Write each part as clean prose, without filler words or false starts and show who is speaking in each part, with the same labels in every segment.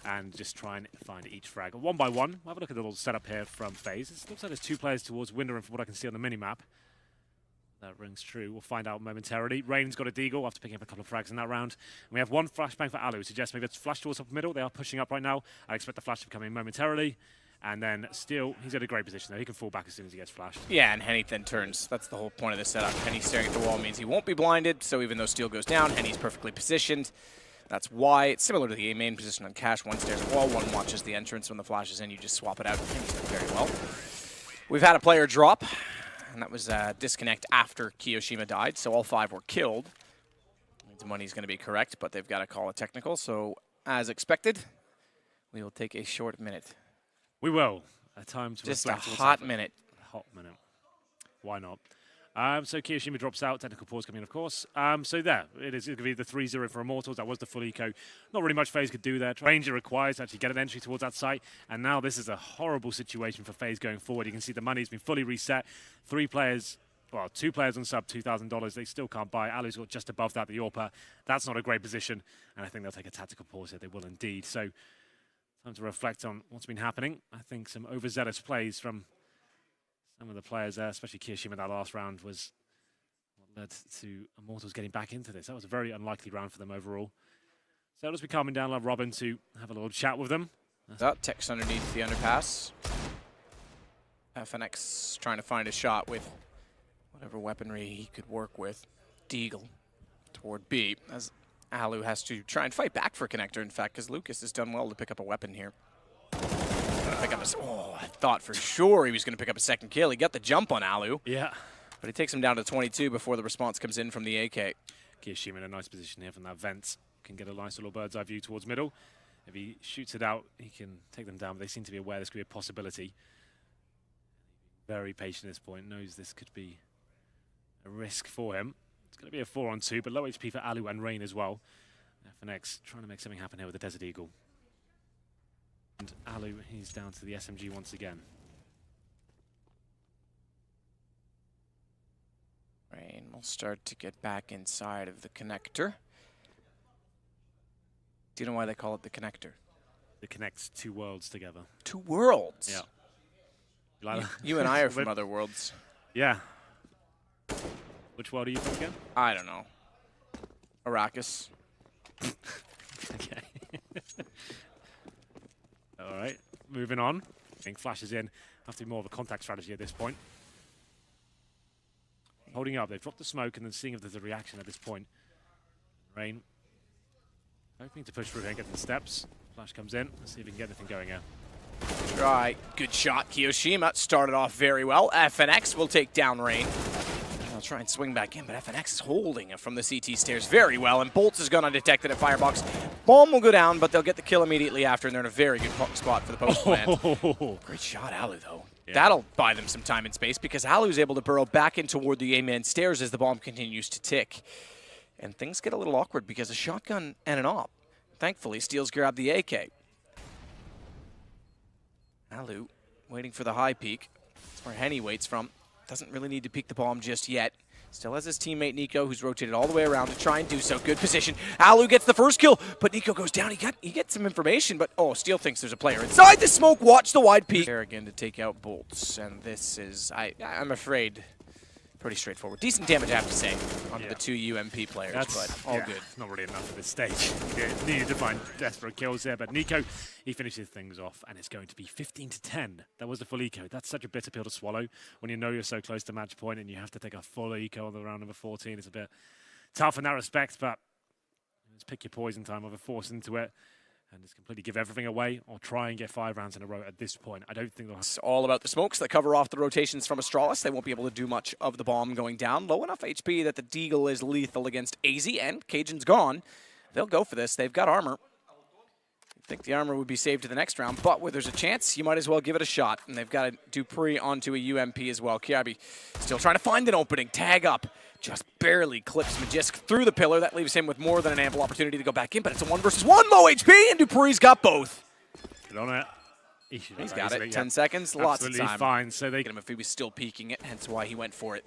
Speaker 1: and just try and find each frag. One by one, we'll have a look at the little setup here from Faze. It looks like there's 2 players towards window, and from what I can see on the minimap, that rings true. We'll find out momentarily. Rain's got a deagle after picking up a couple of frags in that round. And we have 1 flashbang for Alu. Suggests maybe it's flash towards up middle. They are pushing up right now. I expect the flash to come in momentarily. And then Steel, he's in a great position there. He can fall back as soon as he gets flashed.
Speaker 2: Yeah, and Henny then turns. That's the whole point of this setup. Henny staring at the wall means he won't be blinded, so even though Steel goes down, Henny's perfectly positioned. That's why it's similar to the A main position on Cash. 1 stares at the wall, 1 watches the entrance. When the flash is in, you just swap it out. Henny's done very well. We've had a player drop, and that was a disconnect after Kiyoshima died, so all 5 were killed. The money's going to be correct, but they've got to call a technical, so as expected, we will take a short minute.
Speaker 1: We will. A time to
Speaker 2: just a
Speaker 1: reflect
Speaker 2: hot minute.
Speaker 1: Hot minute. Why not? So Kiyoshima drops out. Technical pause coming in, of course. So there, it is going to be the 3-0 for Immortals. That was the full eco. Not really much Faze could do there. Ranger requires to actually get an entry towards that site. And now this is a horrible situation for Faze going forward. You can see the money's been fully reset. 3 players, well, 2 players on sub $2,000. They still can't buy. Alu's got just above that, the Yorpa. That's not a great position. And I think they'll take a tactical pause here. They will indeed. So time to reflect on what's been happening. I think some overzealous plays from some of the players there, especially Kiyoshima in that last round, was what led to Immortals getting back into this. That was a very unlikely round for them overall. So it'll just be calming down. I'll have Robin to have a little chat with them.
Speaker 2: That tech's underneath the underpass. FNX trying to find a shot with whatever weaponry he could work with. Deagle toward B, as Alu has to try and fight back for connector, in fact, because Lucas has done well to pick up a weapon here. Pick up I thought for sure he was going to pick up a second kill. He got the jump on Alu.
Speaker 1: Yeah.
Speaker 2: But he takes him down to 22 before the response comes in from the AK.
Speaker 1: Kiyoshima in a nice position here from that vent. Can get a nice little bird's eye view towards middle. If he shoots it out, he can take them down, but they seem to be aware this could be a possibility. Very patient at this point, knows this could be a risk for him. It's going to be a 4-on-2, but low HP for Alu and Rain as well. FNX trying to make something happen here with the Desert Eagle. And Alu, he's down to the SMG once again.
Speaker 2: Rain will start to get back inside of the connector. Do you know why they call it the connector?
Speaker 1: It connects 2 worlds together.
Speaker 2: 2 worlds?
Speaker 1: Yeah.
Speaker 2: You and I are from other worlds.
Speaker 1: Yeah. Which world are you from again?
Speaker 2: I don't know. Arrakis.
Speaker 1: Okay. All right, moving on. I think flashes in. Have to be more of a contact strategy at this point. Holding up, they've dropped the smoke and then seeing if there's a reaction at this point. Rain hoping to push through here and get to the steps. Flash comes in. Let's see if we can get anything going here.
Speaker 2: Try. Good shot. Kiyoshima started off very well. FNX will take down Rain. I'll try and swing back in, but FNX is holding it from the CT stairs very well, and Bolts is gone undetected at Firebox. Bomb will go down, but they'll get the kill immediately after, and they're in a very good spot for the post plant. Great shot, Alu, though. Yeah. That'll buy them some time and space, because Alu's able to burrow back in toward the A-man stairs as the bomb continues to tick. And things get a little awkward because a shotgun and an op. Thankfully, Steel's grabbed the AK. Alu waiting for the high peak. That's where Henny waits from. Doesn't really need to peek the bomb just yet. Still has his teammate Nico, who's rotated all the way around to try and do so. Good position. Alu gets the first kill, but Nico goes down. He gets some information, but oh, Steel thinks there's a player inside the smoke. Watch the wide peek. There again to take out Bolts, and this is, I'm afraid, pretty straightforward. Decent damage, I have to say, onto the 2 UMP players, but all good.
Speaker 1: It's not really enough at this stage. Needed to find desperate kills there, but Nico, he finishes things off, and it's going to be 15-10. That was the full eco. That's such a bitter pill to swallow when you know you're so close to match point and you have to take a full eco on the round number 14. It's a bit tough in that respect, but just pick your poison time, either force into it and just completely give everything away, or try and get 5 rounds in a row at this point. I don't think they'll have...
Speaker 2: It's all about the smokes that cover off the rotations from Astralis. They won't be able to do much of the bomb going down. Low enough HP that the Deagle is lethal against AZ, and Cajun's gone. They'll go for this. They've got armor. I think the armor would be saved to the next round, but where there's a chance, you might as well give it a shot. And they've got a Dupree onto a UMP as well. Kiabi still trying to find an opening. Tag up. Just barely clips Magisk through the pillar. That leaves him with more than an ample opportunity to go back in, but it's a 1 versus 1 low HP, and Dupree's got both.
Speaker 1: Good on it.
Speaker 2: He's got it. 10 seconds, lots of time.
Speaker 1: Absolutely fine. So they
Speaker 2: get him if he was still peeking it, hence why he went for it.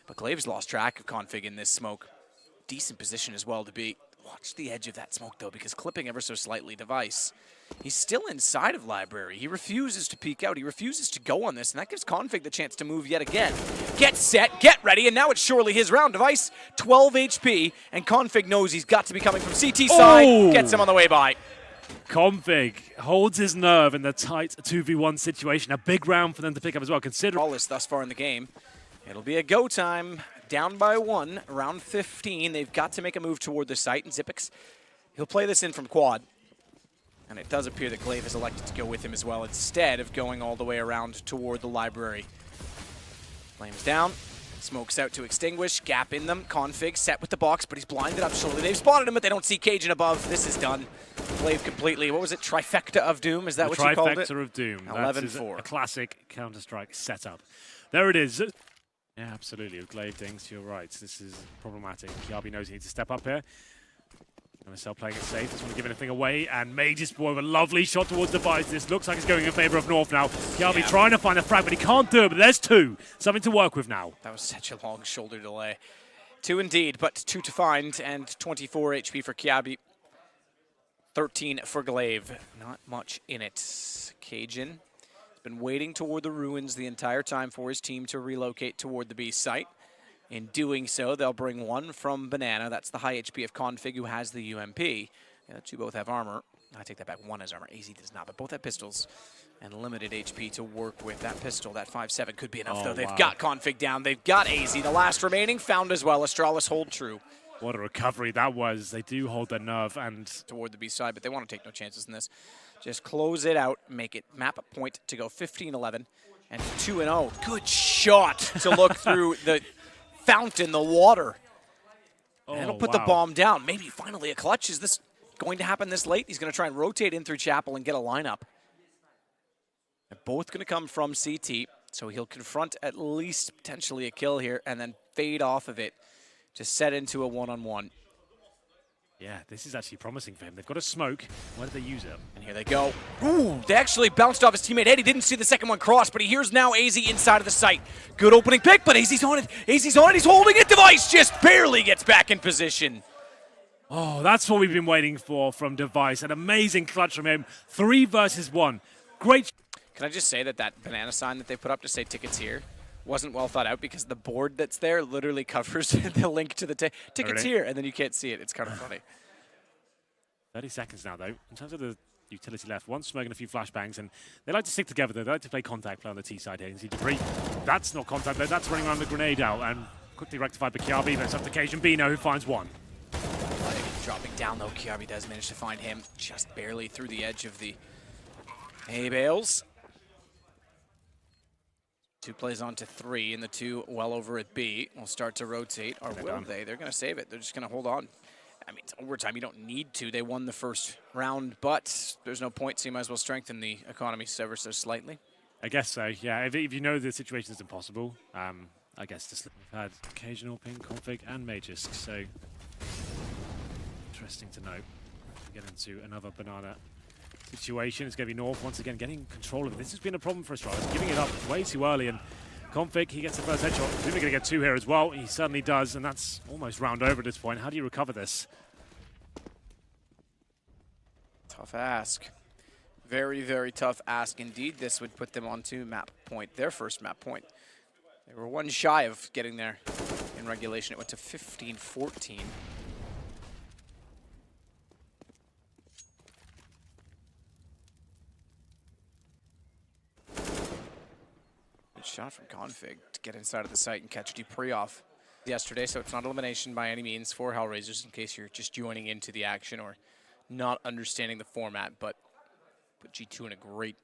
Speaker 2: But Clave's lost track of config in this smoke. Decent position as well to be. Watch the edge of that smoke, though, because clipping ever so slightly Device. He's still inside of Library. He refuses to peek out. He refuses to go on this, and that gives Config the chance to move yet again. Get set, get ready, and now it's surely his round. Device, 12 HP, and Config knows he's got to be coming from CT side. Gets him on the way by.
Speaker 1: Config holds his nerve in the tight 2v1 situation. A big round for them to pick up as well, considering...
Speaker 2: Flawless thus far in the game. It'll be a go time. Down by 1, round 15. They've got to make a move toward the site, and Xyp9x, he'll play this in from quad. And it does appear that Glaive has elected to go with him as well, instead of going all the way around toward the library. Flames down, smokes out to extinguish, gap in them. Config set with the box, but he's blinded up surely. They've spotted him, but they don't see Cajun above. This is done. Glaive completely, what was it, trifecta of doom? Is that what you called it?
Speaker 1: Trifecta of doom.
Speaker 2: 11-4.
Speaker 1: A classic Counter-Strike setup. There it is. Yeah, absolutely. With Glaive Dings, you're right. This is problematic. Kiabi knows he needs to step up here. MSL playing it safe. Doesn't want to give anything away. And Mage's boy with a lovely shot towards Device. This looks like it's going in favor of North now. Kiabi trying to find a frag, but he can't do it. But there's 2. Something to work with now.
Speaker 2: That was such a long shoulder delay. 2 indeed, but 2 to find. And 24 HP for Kiabi. 13 for Glaive. Not much in it. Cajun been waiting toward the ruins the entire time for his team to relocate toward the B site. In doing so, they'll bring 1 from Banana. That's the high HP of Config, who has the UMP. Yeah, the 2 both have armor. I take that back. 1 has armor. AZ does not, but both have pistols and limited HP to work with. That pistol, that 5.7 could be enough, though. They've got Config down. They've got AZ. The last remaining found as well. Astralis hold true.
Speaker 1: What a recovery that was. They do hold their nerve and...
Speaker 2: toward the B side, but they want to take no chances in this. Just close it out, make it map a point to go 15-11 and 2-0. Good shot to look through the fountain, the water. And it'll put the bomb down. Maybe finally a clutch. Is this going to happen this late? He's going to try and rotate in through Chapel and get a lineup. They're both going to come from CT, so he'll confront at least potentially a kill here and then fade off of it to set into a one-on-one.
Speaker 1: Yeah, this is actually promising for him. They've got a smoke. Why did they use it?
Speaker 2: And here they go. Ooh, they actually bounced off his teammate head. He didn't see the second one cross, but he hears now AZ inside of the site. Good opening pick, but AZ's on it. AZ's on it. He's holding it. Device just barely gets back in position.
Speaker 1: Oh, that's what we've been waiting for from Device. An amazing clutch from him. 3 versus 1. Great.
Speaker 2: Can I just say that that banana sign that they put up to say tickets here wasn't well thought out, because the board that's there literally covers the link to the tickets here, and then you can't see it. It's kind of funny.
Speaker 1: 30 seconds now, though. In terms of the utility left, 1 smoke and a few flashbangs, and they like to stick together, though. They like to play contact play on the T side here. You can see Debris. That's not contact, though. That's running around the grenade out, and quickly rectified by Kiabi. That's up to Cajun Bino, who finds 1.
Speaker 2: Dropping down, though. Kiabi does manage to find him just barely through the edge of the A-bales. 2 plays on to 3, and the 2 well over at B will start to rotate. Or will they? They're going to save it. They're just going to hold on. I mean, it's overtime. You don't need to. They won the first round, but there's no point, so you might as well strengthen the economy ever so slightly.
Speaker 1: I guess so, yeah. If you know the situation is impossible, I guess just we've had occasional ping, config, and Magisk, so interesting to note. We get into another banana situation. It's going to be North once again getting control of it. This has been a problem for Astralis, giving it up way too early, and Config, he gets the first headshot. He's going to get 2 here as well. He certainly does, and that's almost round over at this point. How do you recover this?
Speaker 2: Tough ask. Very, very tough ask indeed. This would put them onto map point, their first map point. They were 1 shy of getting there in regulation. It went to 15-14. Shot from Config to get inside of the site and catch Dupree off yesterday, so it's not elimination by any means for Hellrisers, in case you're just joining into the action or not understanding the format, but put G2 in a great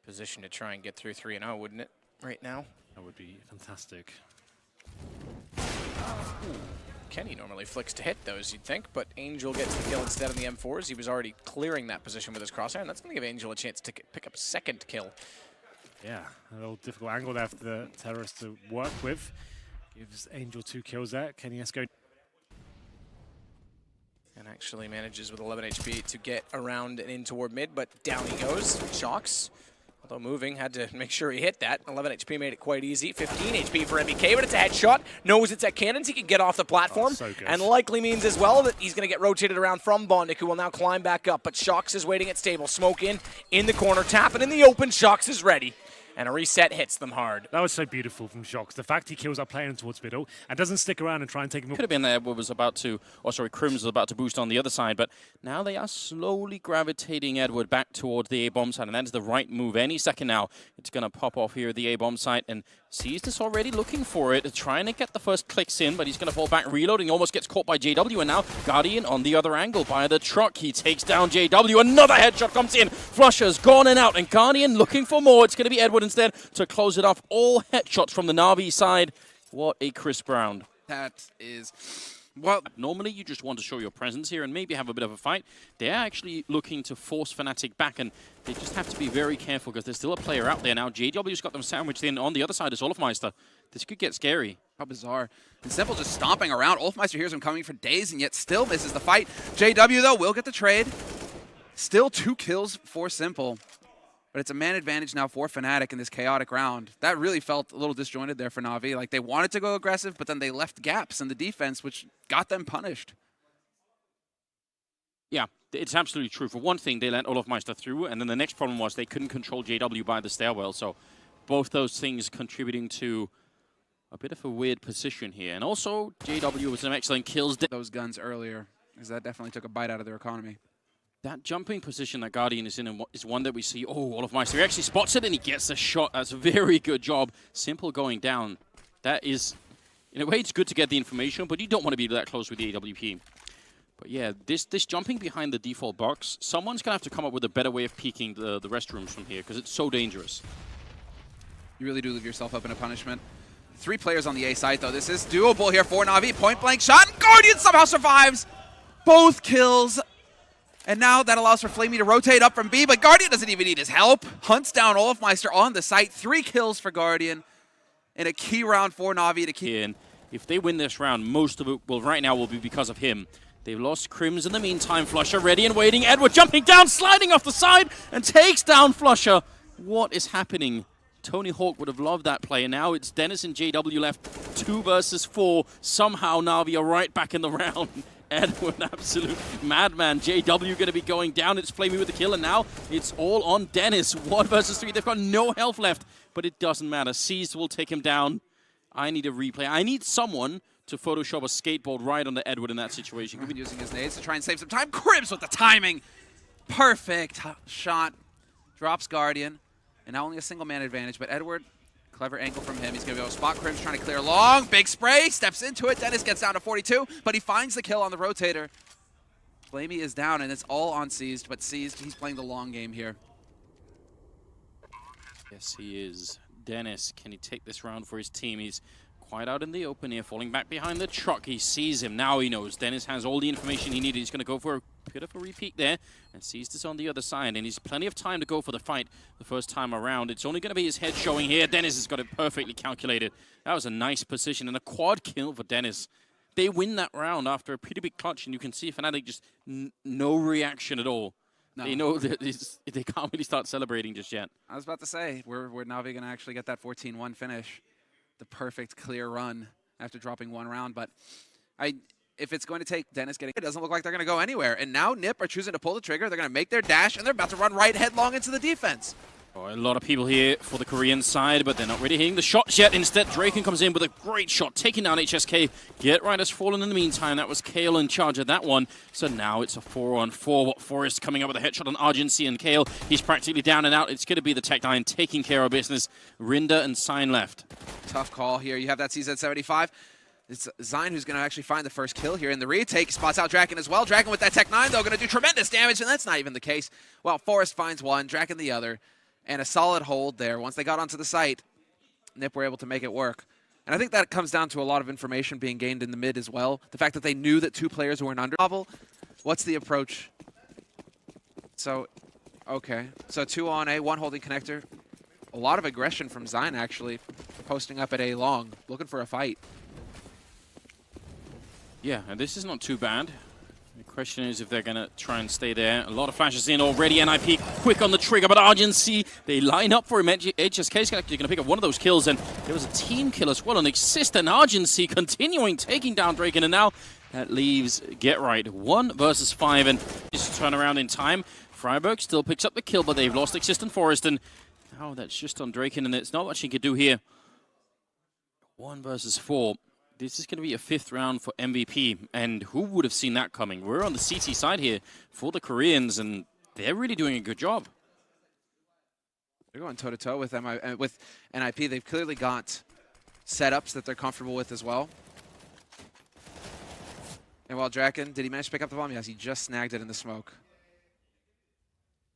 Speaker 2: position to try and get through 3-0, wouldn't it, right now?
Speaker 1: That would be fantastic.
Speaker 2: Ooh. Kenny normally flicks to hit those, you'd think, but Angel gets the kill instead on the M4s. He was already clearing that position with his crosshair, and that's going to give Angel a chance to pick up a second kill.
Speaker 1: Yeah, a little difficult angle there for the terrorists to work with. Gives Angel 2 kills there. Kenny Esco.
Speaker 2: And actually manages with 11 HP to get around and in toward mid, but down he goes. Shocks. Although moving, had to make sure he hit that. 11 HP made it quite easy. 15 HP for MEK, but it's a headshot. Knows it's at cannons. He can get off the platform.
Speaker 1: So good.
Speaker 2: And likely means as well that he's going to get rotated around from Bondic, who will now climb back up. But Shox is waiting at stable. Smoke in the corner. Tapping in the open. Shox is ready. And a reset hits them hard.
Speaker 1: That was so beautiful from Shox. The fact he kills our player towards middle and doesn't stick around and try and take him.
Speaker 3: Could have been there. Was about to, or sorry, Crims was about to boost on the other side, but now they are slowly gravitating Edward back towards the A-bomb side, and that is the right move. Any second now, it's going to pop off here at the A-bomb site, and Seized is already looking for it, trying to get the first clicks in, but he's going to fall back, reloading, almost gets caught by JW, and now Guardian on the other angle by the truck. He takes down JW. Another headshot comes in. Flusher's gone and out, and Guardian looking for more. It's going to be Edward instead to close it off. All headshots from the Na'Vi side. What a crisp round.
Speaker 4: That is, well,
Speaker 3: normally you just want to show your presence here and maybe have a bit of a fight. They're actually looking to force Fnatic back, and they just have to be very careful because there's still a player out there now. JW's got them sandwiched in. On the other side is Olofmeister. This could get scary.
Speaker 4: how bizarre. And Simple just stomping around. Olofmeister hears him coming for days and yet still misses the fight. JW, though, will get the trade. Still 2 kills for Simple. But it's a man advantage now for Fnatic in this chaotic round. That really felt a little disjointed there for Na'Vi. Like, they wanted to go aggressive, but then they left gaps in the defense, which got them punished.
Speaker 3: Yeah, it's absolutely true. For one thing, they let Olofmeister through, and then the next problem was they couldn't control JW by the stairwell. So both those things contributing to a bit of a weird position here. And also, JW with some excellent kills.
Speaker 4: Those guns earlier, because that definitely took a bite out of their economy.
Speaker 3: That jumping position that Guardian is in is one that we see. Oh, Olofmeister, he actually spots it and he gets a shot. That's a very good job. Simple going down. That is, in a way, it's good to get the information, but you don't want to be that close with the AWP. But yeah, this jumping behind the default box, someone's going to have to come up with a better way of peeking the restrooms from here, because it's so dangerous.
Speaker 4: You really do leave yourself up in a punishment. 3 players on the A side, though. This is doable here for Na'Vi. Point-blank shot, and Guardian somehow survives both kills. And now that allows for Flamey to rotate up from B, but Guardian doesn't even need his help. Hunts down Olofmeister on the site. 3 kills for Guardian in a key round for Na'Vi to keep.
Speaker 3: And if they win this round, most of it, well, right now will be because of him. They've lost Crims in the meantime. Flusher ready and waiting. Edward jumping down, sliding off the side, and takes down Flusher. What is happening? Tony Hawk would have loved that play. And now it's Dennis and JW left 2 versus 4. Somehow Na'Vi are right back in the round. Edward, absolute madman. JW going to be going down. It's Flamey with the kill, and now it's all on Dennis. 1 versus 3. They've got no health left, but it doesn't matter. Seized will take him down. I need a replay. I need someone to Photoshop a skateboard right onto Edward in that situation.
Speaker 4: He's been using his nades to try and save some time. Cribs with the timing. Perfect shot. Drops Guardian. And now only a single man advantage, but Edward, clever angle from him. He's going to go spot Crims, trying to clear long. Big spray, steps into it. Dennis gets down to 42, but he finds the kill on the rotator. Flamey is down, and it's all on Seized, but Seized, he's playing the long game here.
Speaker 3: Yes, he is. Dennis, can he take this round for his team? He's quite out in the open here, falling back behind the truck. He sees him. Now he knows. Dennis has all the information he needed. He's going to go for a bit of a repeat there. And Seized is on the other side, and he's plenty of time to go for the fight the first time around. It's only going to be his head showing here. Dennis has got it perfectly calculated. That was a nice position, and a quad kill for Dennis. They win that round after a pretty big clutch, and you can see Fnatic just no reaction at all. No. They know that they can't really start celebrating just yet.
Speaker 4: I was about to say, we're Na'Vi going to actually get that 14-1 finish. The perfect clear run after dropping 1 round. But if it's going to take Dennis getting it, doesn't look like they're going to go anywhere. And now Nip are choosing to pull the trigger. They're going to make their dash, and they're about to run right headlong into the defense.
Speaker 3: Oh, a lot of people here for the Korean side, but they're not really hitting the shots yet. Instead, Draken comes in with a great shot, taking down HSK. Get Right has fallen in the meantime. That was Kale in charge of that one. So now it's a 4-on-4. Forrest coming up with a headshot on Argency and Kale. He's practically down and out. It's going to be the Tech9 taking care of business. Rinda and Sign left.
Speaker 4: Tough call here. You have that CZ75. It's Zine who's going to actually find the first kill here in the retake. Spots out Draken as well. Draken with that Tech9, though, going to do tremendous damage, and that's not even the case. Well, Forrest finds one, Draken the other. And a solid hold there. Once they got onto the site, Nip were able to make it work. And I think that comes down to a lot of information being gained in the mid as well. The fact that they knew that 2 players were in under level. What's the approach? So, okay. So 2 on A, 1 holding connector. A lot of aggression from Zine, actually, posting up at A long, looking for a fight.
Speaker 3: Yeah, and this is not too bad. Question is if they're going to try and stay there. A lot of flashes in already. NIP quick on the trigger, but Argency, they line up for him. HSK is actually going to pick up one of those kills, and there was a team kill as well on Exist, and Argency continuing taking down Draken, and now that leaves Get Right 1 versus 5, and just turn around in time. Freiburg still picks up the kill, but they've lost Exist and Forest, and now that's just on Draken, and it's not much he could do here. 1 versus 4. This is going to be a 5th round for MVP, and who would have seen that coming? We're on the CT side here for the Koreans, and they're really doing a good job.
Speaker 4: They're going toe-to-toe with NIP. They've clearly got setups that they're comfortable with as well. And while Draken, did he manage to pick up the bomb? Yes, he just snagged it in the smoke.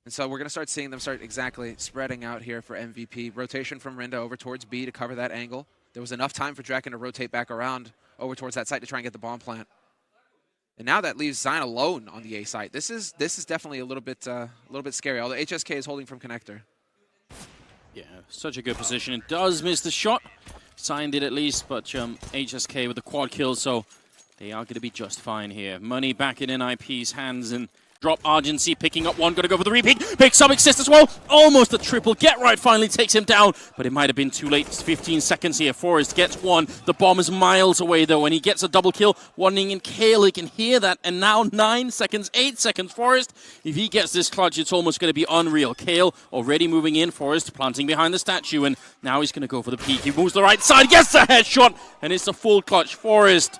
Speaker 4: And so we're going to start seeing them start exactly spreading out here for MVP. Rotation from Rinda over towards B to cover that angle. There was enough time for Draken to rotate back around over towards that site to try and get the bomb plant. And now that leaves Zyne alone on the A site. This is definitely a little bit scary, although HSK is holding from connector.
Speaker 3: Yeah, such a good position. It does miss the shot. Zyne did at least, but HSK with the quad kill, so they are going to be just fine here. Money back in NIP's hands, and drop Argency, picking up one, going to go for the repeat. Picks up Exist as well. Almost a triple. Get Right finally takes him down, but it might have been too late. 15 seconds here. Forest gets one. The bomb is miles away, though, and he gets a double kill. Wanting in Kale, he can hear that, and now 9 seconds, 8 seconds. Forest, if he gets this clutch, it's almost going to be unreal. Kale already moving in. Forest planting behind the statue, and now he's going to go for the peek. He moves the right side, gets the headshot, and it's a full clutch. Forest,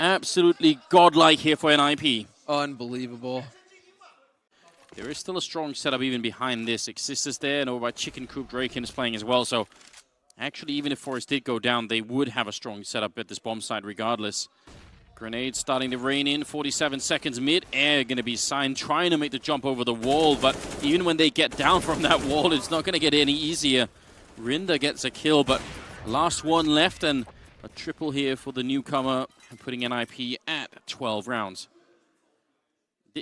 Speaker 3: absolutely godlike here for NIP.
Speaker 4: Unbelievable.
Speaker 3: There is still a strong setup even behind this. Exist is there, and over by Chicken Coop, Draken is playing as well. So actually, even if Forest did go down, they would have a strong setup at this bomb side regardless. Grenade starting to rain in. 47 seconds mid-air going to be signed, trying to make the jump over the wall. But even when they get down from that wall, it's not going to get any easier. Rinda gets a kill, but last one left, and a triple here for the newcomer, putting NIP at 12 rounds.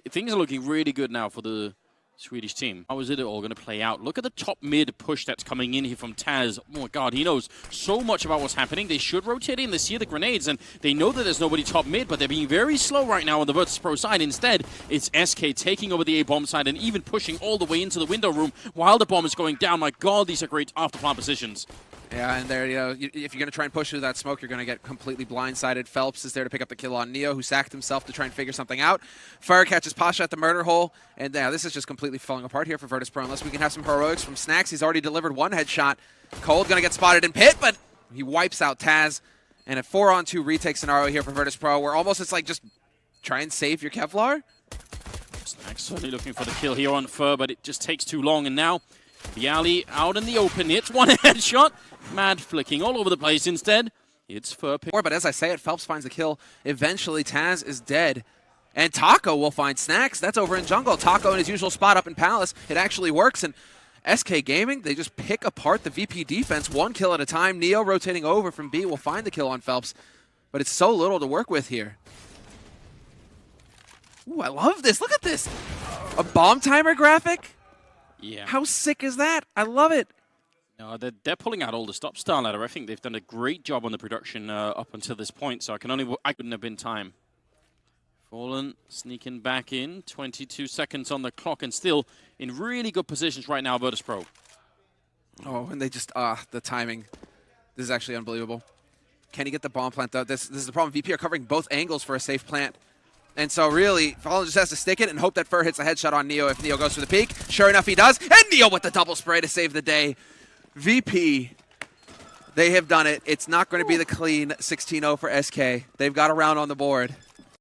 Speaker 3: Things are looking really good now for the Swedish team. How is it all going to play out? Look at the top mid push that's coming in here from Taz. Oh my god, he knows so much about what's happening. They should rotate in. They see the grenades, and they know that there's nobody top mid, but they're being very slow right now on the Virtus Pro side. Instead, it's SK taking over the A-bomb side and even pushing all the way into the window room while the bomb is going down. My god, these are great after-plant positions.
Speaker 4: Yeah, and there, if you're going to try and push through that smoke, you're going to get completely blindsided. Phelps is there to pick up the kill on Neo, who sacked himself to try and figure something out. Fur catches Pasha at the murder hole, and yeah, this is just completely falling apart here for Virtus Pro, unless we can have some heroics from Snacks. He's already delivered one headshot. Cold going to get spotted in pit, but he wipes out Taz. And a 4-on-2 retake scenario here for Virtus Pro, where almost it's like just try and save your Kevlar.
Speaker 3: Snacks certainly looking for the kill here on Fur, but it just takes too long, and now the alley out in the open. It's one headshot. Mad flicking all over the place instead. It's Fur pick.
Speaker 4: But as I say it, Phelps finds the kill. Eventually, Taz is dead. And Taco will find Snacks. That's over in jungle. Taco in his usual spot up in Palace. It actually works. And SK Gaming, they just pick apart the VP defense one kill at a time. Neo rotating over from B will find the kill on Phelps. But it's so little to work with here. Ooh, I love this. Look at this. A bomb timer graphic?
Speaker 3: Yeah.
Speaker 4: How sick is that? I love it.
Speaker 3: No, they're pulling out all the stops. StarLadder, I think they've done a great job on the production up until this point, so I couldn't have been time. Fallen sneaking back in. 22 seconds on the clock, and still in really good positions right now, Virtus Pro.
Speaker 4: Oh, and they just, the timing. This is actually unbelievable. Can he get the bomb plant, though? This is the problem. VP are covering both angles for a safe plant. And so really, Fallen just has to stick it and hope that Fur hits a headshot on Neo if Neo goes for the peak. Sure enough, he does. And Neo with the double spray to save the day. VP, they have done it. It's not going to be the clean 16-0 for SK. They've got a round on the board.